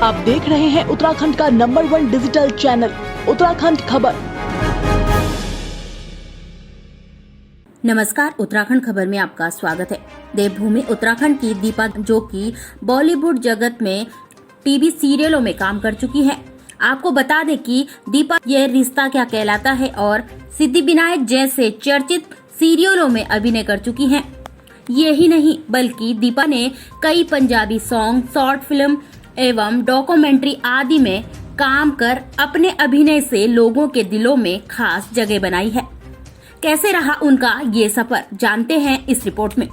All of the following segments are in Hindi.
आप देख रहे हैं उत्तराखंड का नंबर 1 डिजिटल चैनल उत्तराखंड खबर। नमस्कार, उत्तराखंड खबर में आपका स्वागत है। देवभूमि उत्तराखंड की दीपा, जो कि बॉलीवुड जगत में टीवी सीरियलों में काम कर चुकी है। आपको बता दें कि दीपा ये रिश्ता क्या कहलाता है और सिद्धिविनायक जैसे चर्चित सीरियलों में अभिनय कर चुकी हैं। यही नहीं बल्कि दीपा ने कई पंजाबी सॉन्ग, शॉर्ट फिल्म एवं डॉक्यूमेंट्री आदि में काम कर अपने अभिनय से लोगों के दिलों में खास जगह बनाई है। कैसे रहा उनका ये सफर, जानते हैं इस रिपोर्ट में।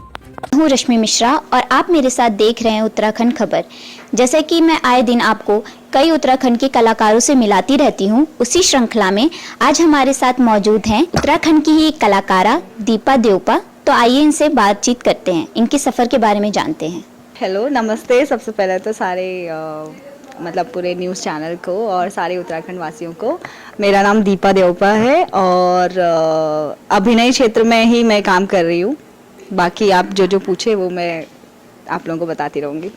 हूँ रश्मि मिश्रा और आप मेरे साथ देख रहे हैं उत्तराखंड खबर। जैसे कि मैं आए दिन आपको कई उत्तराखंड के कलाकारों से मिलाती रहती हूँ, उसी श्रृंखला में आज हमारे साथ मौजूद हैं उत्तराखंड की ही कलाकारा दीपा देवपा। तो आइए इनसे बातचीत करते हैं, इनके सफर के बारे में जानते हैं। हेलो, नमस्ते। सबसे पहले तो सारे मतलब पूरे न्यूज़ चैनल को और सारे उत्तराखंड वासियों को, मेरा नाम दीपा देवपा है और अभिनय क्षेत्र में ही मैं काम कर रही हूँ। बाकी आप जो पूछे वो मैं आप लोगों को बताती रहूँगी।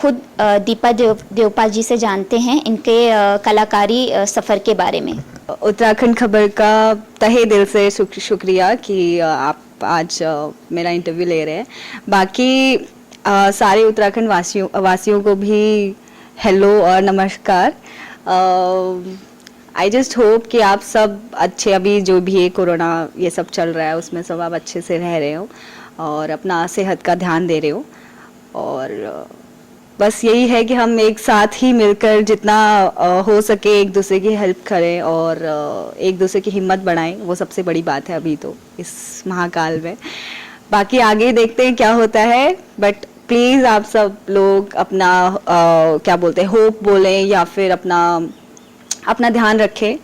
खुद दीपा देवपा जी से जानते हैं इनके कलाकारी सफर के बारे में। उत्तराखंड खबर का तहे दिल से शुक्रिया कि आप आज मेरा इंटरव्यू ले रहे हैं। बाकी सारे उत्तराखंड वासियों को भी हेलो और नमस्कार। आई जस्ट होप कि आप सब अच्छे, अभी जो भी ये कोरोना ये सब चल रहा है उसमें सब आप अच्छे से रह रहे हो और अपना सेहत का ध्यान दे रहे हो। और बस यही है कि हम एक साथ ही मिलकर जितना हो सके एक दूसरे की हेल्प करें और एक दूसरे की हिम्मत बढ़ाएं, वो सबसे बड़ी बात है अभी तो इस महाकाल में। बाकी आगे देखते हैं क्या होता है, बट प्लीज़ आप सब लोग अपना क्या बोलते हैं, होप बोलें या फिर अपना ध्यान रखें।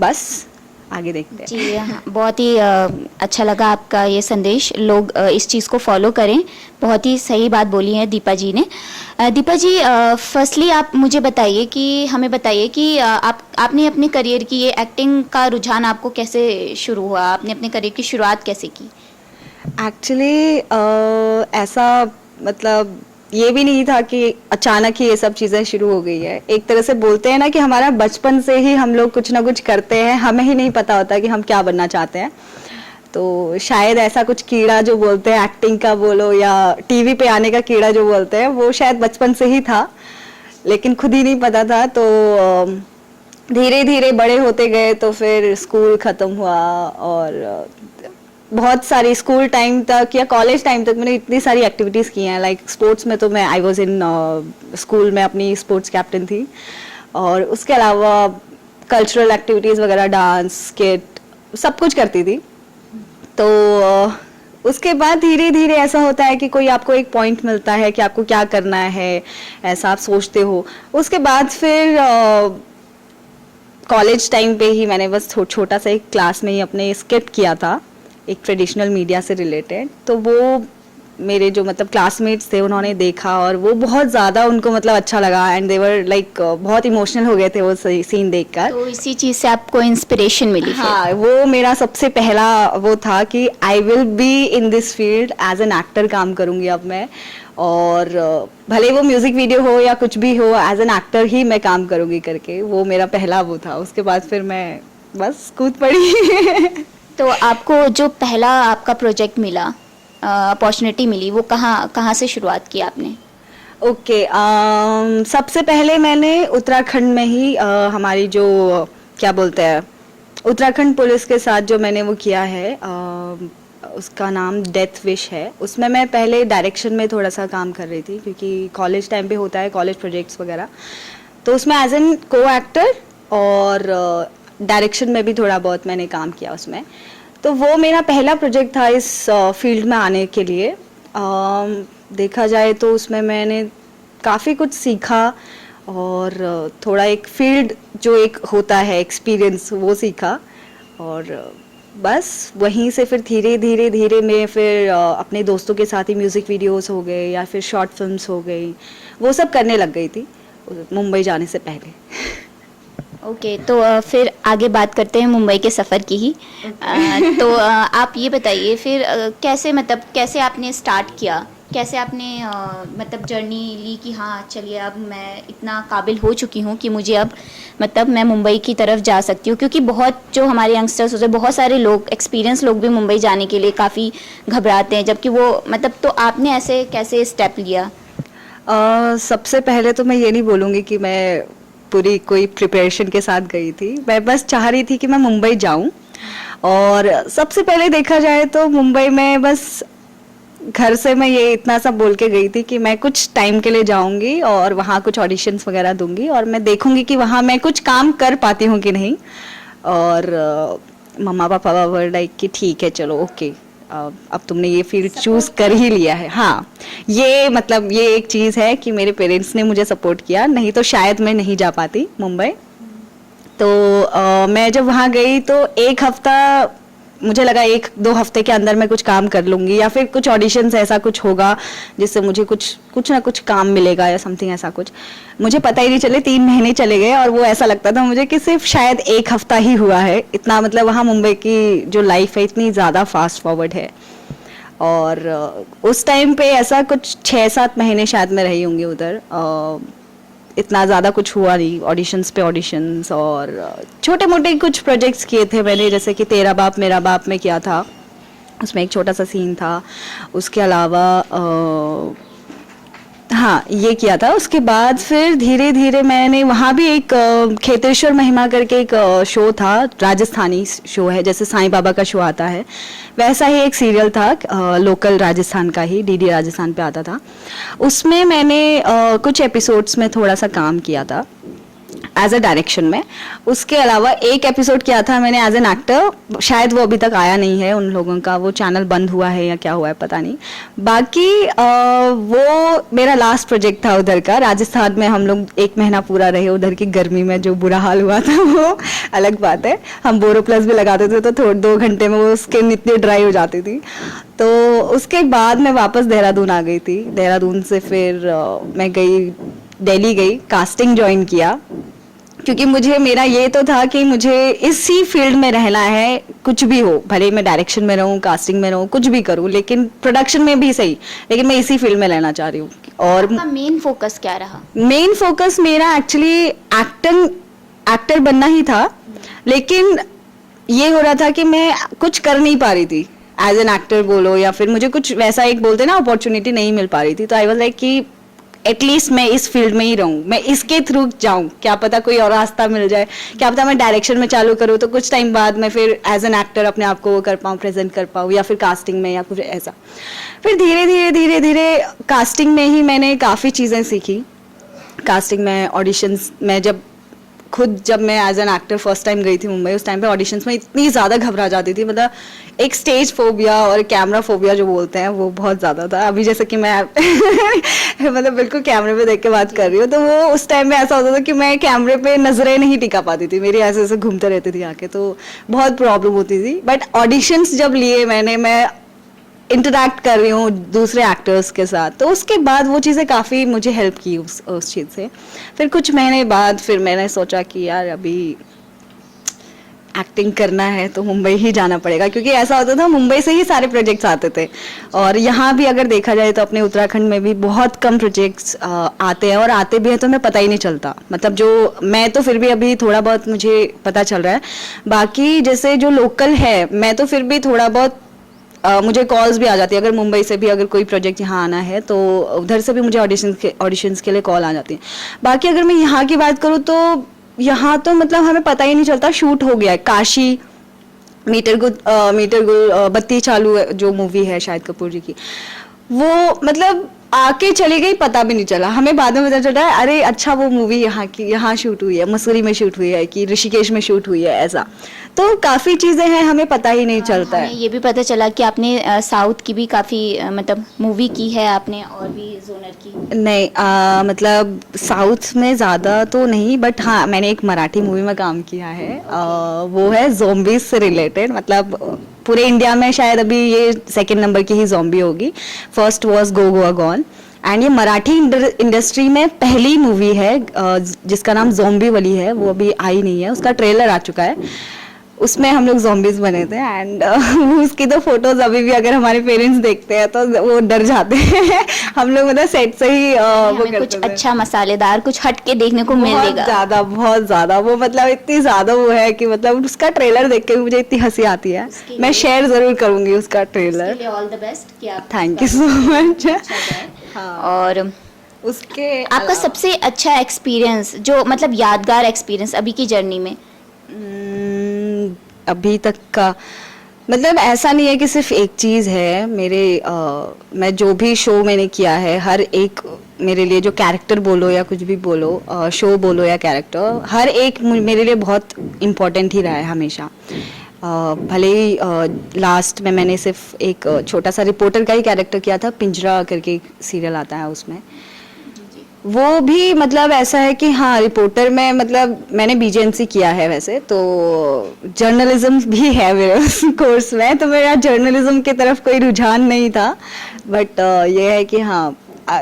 बस आगे देखते हैं। जी हाँ, बहुत ही अच्छा लगा आपका ये संदेश। लोग इस चीज़ को फॉलो करें। बहुत ही सही बात बोली है दीपा जी ने। दीपा जी, फर्स्टली आप मुझे बताइए कि हमें बताइए कि आपने अपने करियर की ये एक्टिंग का रुझान आपको कैसे शुरू हुआ, आपने अपने करियर की शुरुआत कैसे की? एक्चुअली ऐसा मतलब ये भी नहीं था कि अचानक ही ये सब चीज़ें शुरू हो गई है। एक तरह से बोलते हैं ना कि हमारा बचपन से ही हम लोग कुछ ना कुछ करते हैं, हमें ही नहीं पता होता कि हम क्या बनना चाहते हैं। तो शायद ऐसा कुछ कीड़ा जो बोलते हैं, एक्टिंग का बोलो या टीवी पे आने का कीड़ा जो बोलते हैं, वो शायद बचपन से ही था, लेकिन खुद ही नहीं पता था। तो धीरे धीरे बड़े होते गए तो फिर स्कूल ख़त्म हुआ और बहुत सारी स्कूल टाइम तक या कॉलेज टाइम तक मैंने इतनी सारी एक्टिविटीज़ की हैं। लाइक स्पोर्ट्स में तो मैं आई वॉज इन स्कूल में अपनी स्पोर्ट्स कैप्टन थी, और उसके अलावा कल्चरल एक्टिविटीज़ वगैरह, डांस, स्किट, सब कुछ करती थी। तो उसके बाद धीरे धीरे ऐसा होता है कि कोई आपको एक पॉइंट मिलता है कि आपको क्या करना है, ऐसा आप सोचते हो। उसके बाद फिर कॉलेज टाइम पे ही मैंने बस छोटा सा एक क्लास में ही अपने स्किट किया था, एक ट्रेडिशनल मीडिया से रिलेटेड। तो वो मेरे जो मतलब क्लासमेट्स थे उन्होंने देखा और वो बहुत ज़्यादा उनको मतलब अच्छा लगा एंड दे वर लाइक बहुत इमोशनल हो गए थे वो सीन देखकर। तो इसी चीज़ से आपको इंस्पिरेशन मिली? हाँ, वो मेरा सबसे पहला वो था कि I will be in this field, as an actor काम करूँगी अब मैं। और भले वो म्यूज़िक वीडियो हो या कुछ भी हो, एज एन एक्टर ही मैं काम करूँगी करके, वो मेरा पहला वो था। उसके बाद फिर मैं बस कूद पड़ी। तो आपको जो पहला आपका प्रोजेक्ट मिला, अपॉर्चुनिटी मिली, वो कहाँ से शुरुआत की आपने? ओके, सबसे पहले मैंने उत्तराखंड में ही हमारी जो क्या बोलते हैं उत्तराखंड पुलिस के साथ जो मैंने वो किया है, उसका नाम डेथ विश है। उसमें मैं पहले डायरेक्शन में थोड़ा सा काम कर रही थी, क्योंकि कॉलेज टाइम पे होता है कॉलेज प्रोजेक्ट्स वगैरह। तो उसमें एज एन को एक्टर और डायरेक्शन में भी थोड़ा बहुत मैंने काम किया उसमें। तो वो मेरा पहला प्रोजेक्ट था इस फील्ड में आने के लिए। देखा जाए तो उसमें मैंने काफ़ी कुछ सीखा और थोड़ा एक फील्ड जो एक होता है एक्सपीरियंस वो सीखा। और बस वहीं से फिर धीरे धीरे मैं फिर अपने दोस्तों के साथ ही म्यूज़िक वीडियोस हो गए या फिर शॉर्ट फिल्म्स हो गई, वो सब करने लग गई थी मुंबई जाने से पहले। ओके, तो फिर आगे बात करते हैं मुंबई के सफ़र की ही। तो आप ये बताइए फिर कैसे आपने स्टार्ट किया कैसे आपने मतलब जर्नी ली कि हाँ चलिए अब मैं इतना काबिल हो चुकी हूँ कि मुझे अब मतलब मैं मुंबई की तरफ जा सकती हूँ, क्योंकि बहुत जो हमारे यंगस्टर्स होते हैं, बहुत सारे लोग एक्सपीरियंस लोग भी मुंबई जाने के लिए काफ़ी घबराते हैं, जबकि वो मतलब, तो आपने ऐसे कैसे स्टेप लिया? सबसे पहले तो मैं ये नहीं बोलूँगी कि मैं पूरी कोई प्रिपरेशन के साथ गई थी। मैं बस चाह रही थी कि मैं मुंबई जाऊँ, और सबसे पहले देखा जाए तो मुंबई में बस घर से मैं ये इतना सा बोल के गई थी कि मैं कुछ टाइम के लिए जाऊंगी और वहाँ कुछ ऑडिशंस वगैरह दूंगी और मैं देखूंगी कि वहाँ मैं कुछ काम कर पाती हूँ कि नहीं। और मम्मा पापा वर लाइक कि ठीक है चलो ओके, अब तुमने ये फील्ड चूज कर ही लिया है। हाँ, ये मतलब ये एक चीज़ है कि मेरे पेरेंट्स ने मुझे सपोर्ट किया, नहीं तो शायद मैं नहीं जा पाती मुंबई। तो मैं जब वहाँ गई तो एक हफ्ता मुझे लगा 1-2 हफ्ते के अंदर मैं कुछ काम कर लूंगी, या फिर कुछ ऑडिशंस ऐसा कुछ होगा जिससे मुझे कुछ ना कुछ काम मिलेगा या समथिंग ऐसा कुछ। मुझे पता ही नहीं चले 3 महीने चले गए, और वो ऐसा लगता था मुझे कि सिर्फ शायद 1 हफ्ता ही हुआ है। इतना मतलब वहाँ मुंबई की जो लाइफ है इतनी ज़्यादा फास्ट फॉरवर्ड है। और उस टाइम पे ऐसा कुछ 6-7 महीने शायद मैं रही होंगी उधर। इतना ज़्यादा कुछ हुआ नहीं, ऑडिशंस पे ऑडिशंस, और छोटे मोटे कुछ प्रोजेक्ट्स किए थे मैंने, जैसे कि तेरा बाप मेरा बाप में किया था, उसमें एक छोटा सा सीन था। उसके अलावा हाँ ये किया था। उसके बाद फिर धीरे धीरे मैंने वहाँ भी एक खेतेश्वर महिमा करके एक शो था, राजस्थानी शो है, जैसे साईं बाबा का शो आता है वैसा ही एक सीरियल था, लोकल राजस्थान का ही, डीडी राजस्थान पे आता था। उसमें मैंने कुछ एपिसोड्स में थोड़ा सा काम किया था एज अ डायरेक्शन में। उसके अलावा एक एपिसोड किया था मैंने एज एन एक्टर, शायद वो अभी तक आया नहीं है, उन लोगों का वो चैनल बंद हुआ है या क्या हुआ है पता नहीं। बाकी वो मेरा लास्ट प्रोजेक्ट था उधर का। राजस्थान में हम लोग 1 महीना पूरा रहे, उधर की गर्मी में जो बुरा हाल हुआ था वो अलग बात है। हम बोरो प्लस भी लगाते थे तो थोड़े 2 घंटे में वो स्किन इतनी ड्राई हो जाती थी। तो उसके बाद मैं वापस देहरादून आ गई थी। देहरादून से फिर मैं गई दिल्ली, गई कास्टिंग ज्वाइन किया, क्योंकि मुझे मेरा ये तो था कि मुझे इसी फील्ड में रहना है, कुछ भी हो, भले मैं डायरेक्शन में रहूं, कास्टिंग में रहूं, कुछ भी करूं, लेकिन प्रोडक्शन में भी सही, लेकिन मैं इसी फील्ड में रहना चाह रही हूँ। और आपका मेन फोकस क्या रहा? मेन फोकस मेरा एक्चुअली एक्टर बनना ही था, लेकिन ये हो रहा था कि मैं कुछ कर नहीं पा रही थी एज एन एक्टर बोलो, या फिर मुझे कुछ वैसा एक बोलते ना अपॉर्चुनिटी नहीं मिल पा रही थी। तो आई वाज लाइक कि एटलीस्ट मैं इस फील्ड में ही रहूं, मैं इसके थ्रू जाऊं, क्या पता कोई और रास्ता मिल जाए, क्या पता मैं डायरेक्शन में चालू करूं तो कुछ टाइम बाद मैं फिर एज एन एक्टर अपने आप को वो कर पाऊं, प्रेजेंट कर पाऊं, या फिर कास्टिंग में या कुछ ऐसा। फिर धीरे धीरे कास्टिंग में ही मैंने काफ़ी चीज़ें सीखी। कास्टिंग में ऑडिशंस में जब मैं as an actor first time गई थी मुंबई, उस टाइम पे ऑडिशंस में इतनी ज़्यादा घबरा जाती थी, मतलब एक स्टेज फोबिया और कैमरा फोबिया जो बोलते हैं वो बहुत ज़्यादा था। अभी जैसे कि मैं मतलब बिल्कुल कैमरे पे देख के बात कर रही हूँ, तो वो उस टाइम में ऐसा होता था कि मैं कैमरे पे नजरें नहीं टिका पाती थी, मेरी ऐसे ऐसे घूमते रहती थी आंखें, तो बहुत प्रॉब्लम होती थी। बट ऑडिशंस जब लिए मैं इंटरैक्ट कर रही हूँ दूसरे एक्टर्स के साथ, तो उसके बाद वो चीज़ें काफ़ी मुझे हेल्प की उस चीज़ से। फिर कुछ महीने बाद फिर मैंने सोचा कि यार अभी एक्टिंग करना है तो मुंबई ही जाना पड़ेगा, क्योंकि ऐसा होता था मुंबई से ही सारे प्रोजेक्ट्स आते थे। और यहाँ भी अगर देखा जाए तो अपने उत्तराखंड में भी बहुत कम प्रोजेक्ट्स आते हैं, और आते भी हैं तो हमें पता ही नहीं चलता। मतलब जो मैं तो फिर भी अभी थोड़ा बहुत मुझे पता चल रहा है, बाकी जैसे जो लोकल है मैं तो फिर भी थोड़ा बहुत मुझे कॉल्स भी आ जाती है। अगर मुंबई से भी अगर कोई प्रोजेक्ट यहाँ आना है तो उधर से भी मुझे ऑडिशंस के लिए कॉल आ जाती है। बाकी अगर मैं यहाँ की बात करूँ तो यहाँ तो मतलब हमें पता ही नहीं चलता, शूट हो गया है। काशी मीटर गुल बत्ती चालू है जो मूवी है शाहिद कपूर जी की, वो मतलब आके चली गई, पता भी नहीं चला। हमें बाद में पता चला है अरे अच्छा वो मूवी यहाँ शूट हुई है, मसूरी में शूट हुई है, कि ऋषिकेश में शूट हुई है, ऐसा। तो काफ़ी चीज़ें हैं हमें पता ही नहीं चलता है। ये भी पता चला कि आपने साउथ की भी काफ़ी मतलब मूवी की है आपने, और भी जोनर की? नहीं मतलब साउथ में ज़्यादा तो नहीं, बट हाँ मैंने एक मराठी मूवी में काम किया है। वो है ज़ॉम्बीज से रिलेटेड, मतलब पूरे इंडिया में शायद अभी ये 2nd नंबर की ही ज़ॉम्बी होगी। First was go Goa gone, and ये मराठी इंडस्ट्री में पहली मूवी है जिसका नाम ज़ॉम्बी वाली है, वो अभी आई नहीं है, उसका ट्रेलर आ चुका है। उसमें हम लोग zombies बने थे एंड उसकी तो फोटोज अभी भी अगर हमारे पेरेंट्स देखते हैं तो वो डर जाते हैं। हम लोग मतलब सेट से ही वो हमें कुछ करते थे। अच्छा मसालेदार कुछ हट के देखने को मिलेगा। बहुत ज्यादा वो मतलब इतनी ज्यादा वो है कि मतलब उसका ट्रेलर देख के भी मुझे इतनी हंसी आती है। उसके मैं लिए- शेयर जरूर करूंगी उसका ट्रेलर। लिए ऑल द बेस्ट कि आप थैंक यू सो मच। हाँ। और उसके आपका अलावा- सबसे अच्छा एक्सपीरियंस जो मतलब यादगार एक्सपीरियंस अभी की जर्नी में? अभी तक का मतलब ऐसा नहीं है कि सिर्फ एक चीज़ है मेरे मैं जो भी शो मैंने किया है हर एक मेरे लिए जो कैरेक्टर बोलो या कुछ भी बोलो शो बोलो या कैरेक्टर हर एक मेरे लिए बहुत इम्पोर्टेंट ही रहा है हमेशा। भले ही लास्ट में मैंने सिर्फ एक छोटा सा रिपोर्टर का ही कैरेक्टर किया था, पिंजरा करके सीरियल आता है उसमें। वो भी मतलब ऐसा है कि हाँ रिपोर्टर में मतलब मैंने बीजेएमसी किया है वैसे तो जर्नलिज्म भी है मेरे उस कोर्स में, तो मेरा जर्नलिज्म की तरफ कोई रुझान नहीं था। बट ये है कि हाँ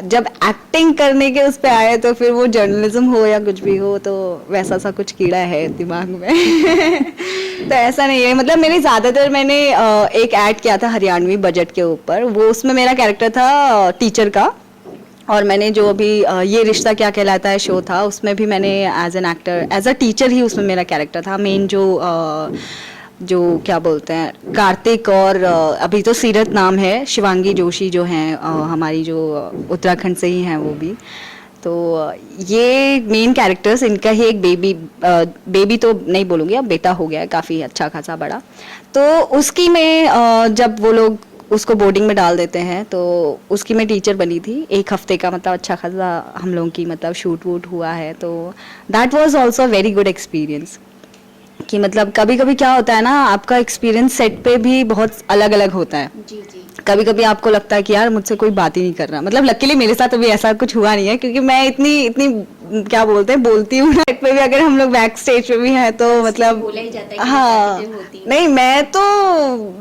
जब एक्टिंग करने के उस पे आए तो फिर वो जर्नलिज्म हो या कुछ भी हो तो वैसा सा कुछ कीड़ा है दिमाग में। तो ऐसा नहीं है मतलब मेरे ज़्यादातर मैंने एक ऐड किया था हरियाणवी बजट के ऊपर, वो उसमें मेरा कैरेक्टर था टीचर का। और मैंने जो अभी ये रिश्ता क्या कहलाता है शो था उसमें भी मैंने as an actor as a teacher ही उसमें मेरा कैरेक्टर था। मेन जो क्या बोलते हैं कार्तिक और अभी तो सीरत नाम है, शिवांगी जोशी जो हैं हमारी जो उत्तराखंड से ही हैं वो भी। तो ये मेन कैरेक्टर्स इनका ही एक बेबी तो नहीं बोलूँगी, अब बेटा हो गया है काफ़ी अच्छा खासा बड़ा। तो उसकी मैं जब वो लोग उसको बोर्डिंग में डाल देते हैं तो उसकी मैं टीचर बनी थी एक हफ्ते का, मतलब अच्छा खासा हम लोगों की मतलब शूट वूट हुआ है। तो that was also very good experience कि मतलब कभी कभी क्या होता है ना आपका एक्सपीरियंस सेट पे भी बहुत अलग अलग होता है। जी जी। कभी कभी आपको लगता है कि यार मुझसे कोई बात ही नहीं कर रहा, मतलब लकीली मेरे साथ अभी ऐसा कुछ हुआ नहीं है क्योंकि मैं इतनी इतनी क्या बोलते हैं बोलती हूँ सेट पे भी, अगर हम लोग बैक स्टेज पे भी हैं तो मतलब बोला ही जाता है कि हाँ positive होती है। नहीं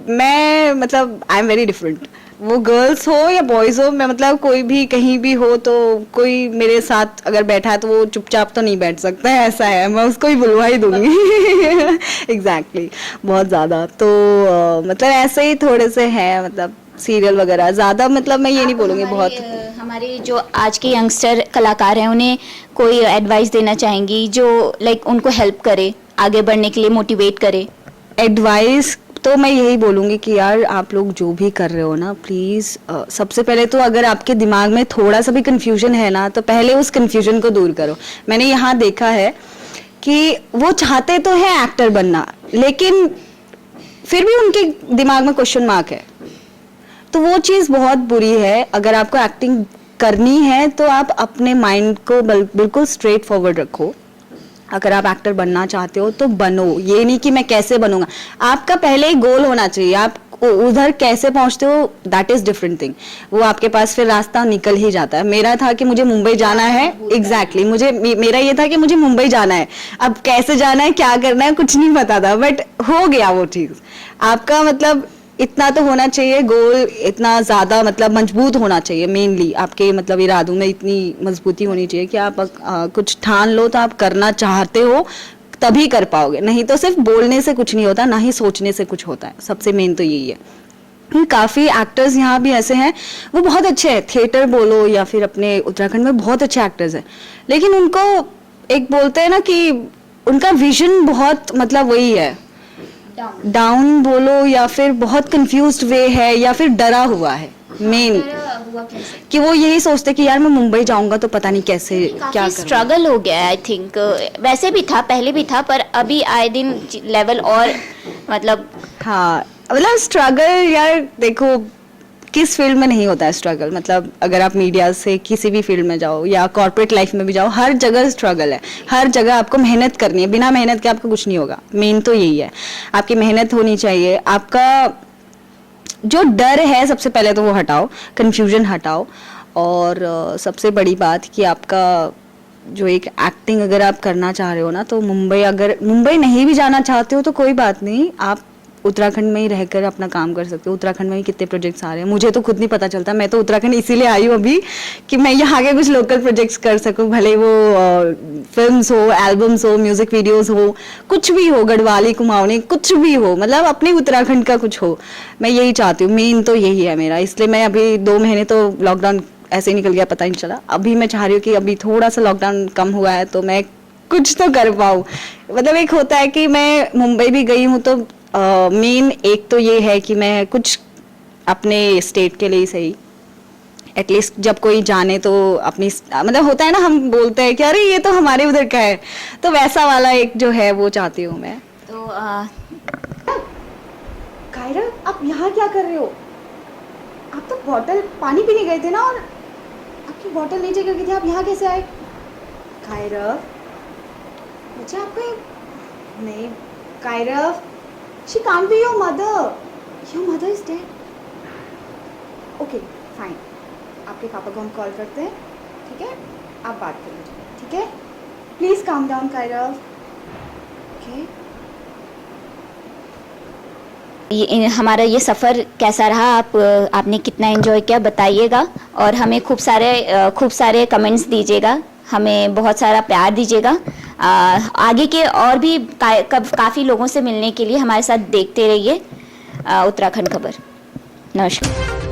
मैं मतलब आई एम वेरी डिफरेंट। वो गर्ल्स हो या बॉयज हो, मैं मतलब कोई भी कहीं भी हो तो कोई मेरे साथ अगर बैठा है तो वो चुपचाप तो नहीं बैठ सकता है, ऐसा है, मैं उसको ही बुलवा ही दूंगी। एग्जैक्टली बहुत ज़्यादा तो मतलब ऐसे ही थोड़े से हैं मतलब सीरियल वगैरह ज़्यादा मतलब मैं ये नहीं बोलूँगी बहुत। हमारे जो आज के यंगस्टर कलाकार हैं उन्हें कोई एडवाइस देना चाहेंगी जो लाइक उनको हेल्प करे आगे बढ़ने के लिए, मोटिवेट करे? एडवाइस तो मैं यही बोलूँगी कि यार आप लोग जो भी कर रहे हो ना प्लीज़ सबसे पहले तो अगर आपके दिमाग में थोड़ा सा भी कन्फ्यूजन है ना तो पहले उस कन्फ्यूजन को दूर करो। मैंने यहाँ देखा है कि वो चाहते तो है एक्टर बनना लेकिन फिर भी उनके दिमाग में क्वेश्चन मार्क है, तो वो चीज़ बहुत बुरी है। अगर आपको एक्टिंग करनी है तो आप अपने माइंड को बिल्कुल स्ट्रेट फॉरवर्ड रखो। अगर आप एक्टर बनना चाहते हो तो बनो, ये नहीं कि मैं कैसे बनूंगा, आपका पहले ही गोल होना चाहिए। आप उधर कैसे पहुंचते हो दैट इज डिफरेंट थिंग, वो आपके पास फिर रास्ता निकल ही जाता है। मेरा था कि मुझे मुंबई जाना है, एग्जैक्टली मेरा ये था कि मुझे मुंबई जाना है, अब कैसे जाना है क्या करना है कुछ नहीं पता था, बट हो गया वो चीज़। आपका मतलब इतना तो होना चाहिए गोल, इतना ज़्यादा मतलब मजबूत होना चाहिए, मेनली आपके मतलब इरादों में इतनी मजबूती होनी चाहिए कि आप कुछ ठान लो तो आप करना चाहते हो तभी कर पाओगे, नहीं तो सिर्फ बोलने से कुछ नहीं होता, ना ही सोचने से कुछ होता है। सबसे मेन तो यही है। काफ़ी एक्टर्स यहाँ भी ऐसे हैं वो बहुत अच्छे हैं, थिएटर बोलो या फिर अपने उत्तराखंड में बहुत अच्छे एक्टर्स हैं, लेकिन उनको एक बोलते हैं ना कि उनका विजन बहुत मतलब वही है डाउन बोलो या फिर बहुत कंफ्यूज्ड वे है या फिर डरा हुआ है मेन, कि वो यही सोचते कि यार मैं मुंबई जाऊंगा तो पता नहीं कैसे क्या करूंगा। स्ट्रगल हो गया है आई थिंक, वैसे भी था पहले भी था पर अभी आए दिन लेवल और मतलब हाँ मतलब स्ट्रगल यार देखो किस फील्ड में नहीं होता है स्ट्रगल, मतलब अगर आप मीडिया से किसी भी फील्ड में जाओ या कॉर्पोरेट लाइफ में भी जाओ हर जगह स्ट्रगल है, हर जगह आपको मेहनत करनी है, बिना मेहनत के आपको कुछ नहीं होगा। मेन तो यही है, आपकी मेहनत होनी चाहिए, आपका जो डर है सबसे पहले तो वो हटाओ, कन्फ्यूजन हटाओ, और सबसे बड़ी बात कि आपका जो एक एक्टिंग अगर आप करना चाह रहे हो ना तो मुंबई, अगर मुंबई नहीं भी जाना चाहते हो तो कोई बात नहीं, आप उत्तराखंड में ही रहकर अपना काम कर सकते हो। उत्तराखंड में ही कितने प्रोजेक्ट्स आ रहे हैं, मुझे तो खुद नहीं पता चलता। मैं तो उत्तराखंड इसीलिए आई हूँ अभी कि मैं यहाँ के कुछ लोकल प्रोजेक्ट्स कर सकूँ, भले वो फिल्म्स हो, एल्बम्स हो, म्यूजिक वीडियोस हो, कुछ भी हो, गढ़वाली कुमाऊनी कुछ भी हो, मतलब अपने उत्तराखंड का कुछ हो। मैं यही चाहती हूँ, मेन तो यही है मेरा। इसलिए मैं अभी 2 महीने तो लॉकडाउन ऐसे ही निकल गया, पता ही नहीं चला। अभी मैं चाह रही हूँ कि अभी थोड़ा सा लॉकडाउन कम हुआ है तो मैं कुछ तो कर पाऊँ। मतलब एक होता है कि मैं मुंबई भी गई हूँ तो मेन एक तो ये है कि मैं कुछ अपने स्टेट के लिए ही सही, एटलीस्ट जब कोई जाने तो अपनी, मतलब होता है ना, हम बोलते हैं कि अरे ये तो हमारे उधर का है, तो वैसा वाला एक जो है वो चाहती हूँ मैं। तो कायरा, आप यहाँ क्या कर रहे हो? आप तो बॉटल पानी पीने गए थे ना, और आपकी बॉटल नीचे गिर गई थी, आप यहाँ कैसे आए? कायरा, मुझे आपको नहीं, Kiara, she can't be your mother. Your mother is dead. Okay, fine. आपके पापा को हम कॉल करते हैं, ठीक है? आप बात कर लीजिए, ठीक है? Please calm down Kiara. Okay. हमारा ये सफ़र कैसा रहा, आपने कितना एंजॉय किया बताइएगा, और हमें खूब सारे कमेंट्स दीजिएगा, हमें बहुत सारा प्यार दीजिएगा। आगे के और भी काफ़ी लोगों से मिलने के लिए हमारे साथ देखते रहिए उत्तराखंड खबर। नमस्कार।